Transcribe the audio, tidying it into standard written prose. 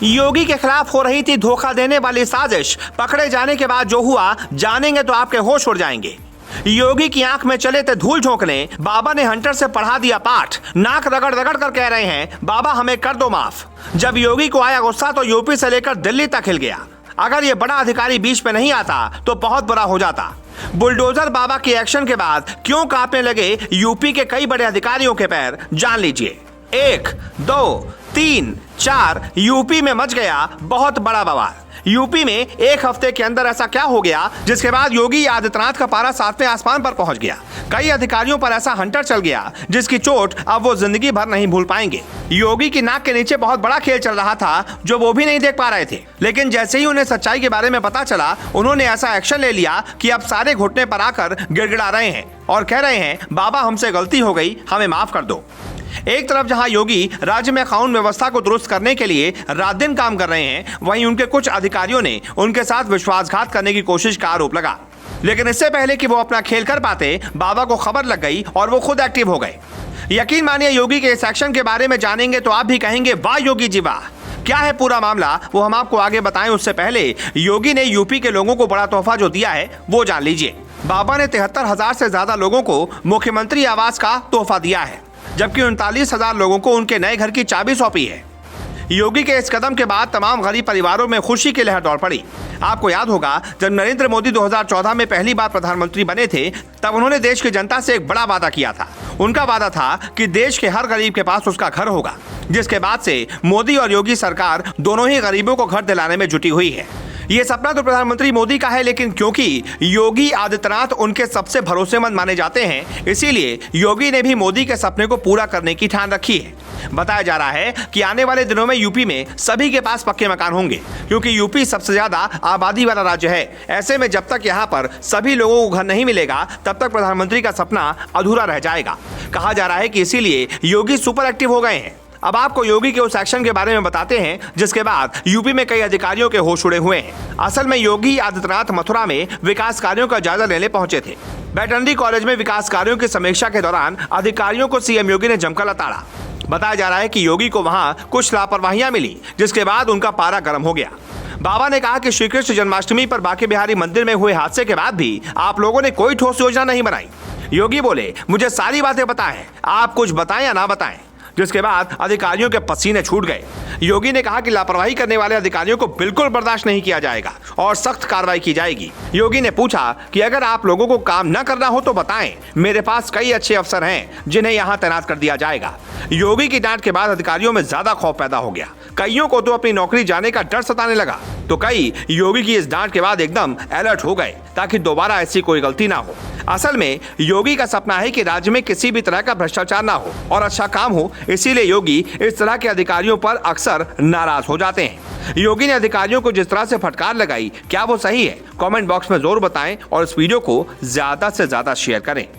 योगी के खिलाफ हो रही थी धोखा देने वाली साजिश। पकड़े जाने के बाद जो हुआ जानेंगे तो आपके होश उड़ जाएंगे। योगी की आंख में चले थे धूल झोंकने। बाबा ने हंटर से पढ़ा दिया पाठ। नाक रगड़ रगड़ कर कह रहे हैं, बाबा हमें कर दो माफ। जब योगी को आया गुस्सा तो यूपी से लेकर दिल्ली तक हिल गया। अगर ये बड़ा अधिकारी बीच में नहीं आता तो बहुत बुरा हो जाता। बुलडोजर बाबा के एक्शन के बाद क्यों कांपने लगे यूपी के कई बड़े अधिकारियों के पैर, जान लीजिए। 1, 2, 3, 4 यूपी में मच गया बहुत बड़ा बवाल। यूपी में एक हफ्ते के अंदर ऐसा क्या हो गया जिसके बाद योगी आदित्यनाथ का पारा 7वें आसमान पर पहुंच गया। कई अधिकारियों पर ऐसा हंटर चल गया जिसकी चोट अब वो जिंदगी भर नहीं भूल पाएंगे। योगी की नाक के नीचे बहुत बड़ा खेल चल रहा था जो वो भी नहीं देख पा रहे थे, लेकिन जैसे ही उन्हें सच्चाई के बारे में पता चला उन्होंने ऐसा एक्शन ले लिया कि अब सारे घुटने पर आकर गिड़गिड़ा रहे हैं और कह रहे हैं, बाबा हमसे गलती हो गई, हमें माफ कर दो। एक तरफ जहां योगी राज्य में कानून व्यवस्था को दुरुस्त करने के लिए रात दिन काम कर रहे हैं, वहीं उनके कुछ अधिकारियों ने उनके साथ विश्वासघात करने की कोशिश का आरोप लगा। लेकिन इससे पहले कि वो अपना खेल कर पाते, बाबा को खबर लग गई और वो खुद एक्टिव हो गए। यकीन मानिए, योगी के इस एक्शन के बारे में जानेंगे तो आप भी कहेंगे, वाह योगी जी वाह। क्या है पूरा मामला वो हम आपको आगे बताएं, उससे पहले योगी ने यूपी के लोगों को बड़ा तोहफा जो दिया है वो जान लीजिए। बाबा ने 73,000 से ज्यादा लोगों को मुख्यमंत्री आवास का तोहफा दिया है, जबकि 39,000 लोगों को उनके नए घर की चाबी सौंपी है। योगी के इस कदम के बाद तमाम गरीब परिवारों में खुशी की लहर दौड़ पड़ी। आपको याद होगा, जब नरेंद्र मोदी 2014 में पहली बार प्रधानमंत्री बने थे, तब उन्होंने देश की जनता से एक बड़ा वादा किया था। उनका वादा था कि देश के हर गरीब के पास उसका घर होगा, जिसके बाद से मोदी और योगी सरकार दोनों ही गरीबों को घर दिलाने में जुटी हुई है। ये सपना तो प्रधानमंत्री मोदी का है, लेकिन क्योंकि योगी आदित्यनाथ उनके सबसे भरोसेमंद माने जाते हैं, इसीलिए योगी ने भी मोदी के सपने को पूरा करने की ठान रखी है। बताया जा रहा है कि आने वाले दिनों में यूपी में सभी के पास पक्के मकान होंगे, क्योंकि यूपी सबसे ज्यादा आबादी वाला राज्य है। ऐसे में जब तक यहाँ पर सभी लोगों को घर नहीं मिलेगा, तब तक प्रधानमंत्री का सपना अधूरा रह जाएगा। कहा जा रहा है कि इसीलिए योगी सुपर एक्टिव हो गए हैं। अब आपको योगी के उस एक्शन के बारे में बताते हैं जिसके बाद यूपी में कई अधिकारियों के होश उड़े हुए हैं। असल में योगी आदित्यनाथ मथुरा में विकास कार्यों का जायजा लेने पहुंचे थे। वेटरनरी कॉलेज में विकास कार्यों की समीक्षा के दौरान अधिकारियों को सीएम योगी ने जमकर लताड़ा। बताया जा रहा है कि योगी को वहां कुछ लापरवाहियां मिली, जिसके बाद उनका पारा गर्म हो गया। बाबा ने कहा कि श्री कृष्ण जन्माष्टमी पर बांके बिहारी मंदिर में हुए हादसे के बाद भी आप लोगों ने कोई ठोस योजना नहीं बनाई। योगी बोले, मुझे सारी बातें पता है, आप कुछ बताएं या ना बताएं, जिसके बाद अधिकारियों के पसीने छूट गए। योगी ने कहा कि लापरवाही करने वाले अधिकारियों को बिल्कुल बर्दाश्त नहीं किया जाएगा और सख्त कार्रवाई की जाएगी। योगी ने पूछा कि अगर आप लोगों को काम न करना हो तो बताएं, मेरे पास कई अच्छे अफसर हैं जिन्हें यहां तैनात कर दिया जाएगा। योगी की डांट के बाद अधिकारियों में ज्यादा खौफ पैदा हो गया। कईयों को तो अपनी नौकरी जाने का डर सताने लगा, तो कई योगी की इस डांट के बाद एकदम अलर्ट हो गए ताकि दोबारा ऐसी कोई गलती ना हो। असल में योगी का सपना है कि राज्य में किसी भी तरह का भ्रष्टाचार ना हो और अच्छा काम हो, इसीलिए योगी इस तरह के अधिकारियों पर अक्सर नाराज हो जाते हैं। योगी ने अधिकारियों को जिस तरह से फटकार लगाई, क्या वो सही है? कमेंट बॉक्स में जरूर बताएं और इस वीडियो को ज्यादा से ज्यादा शेयर करें।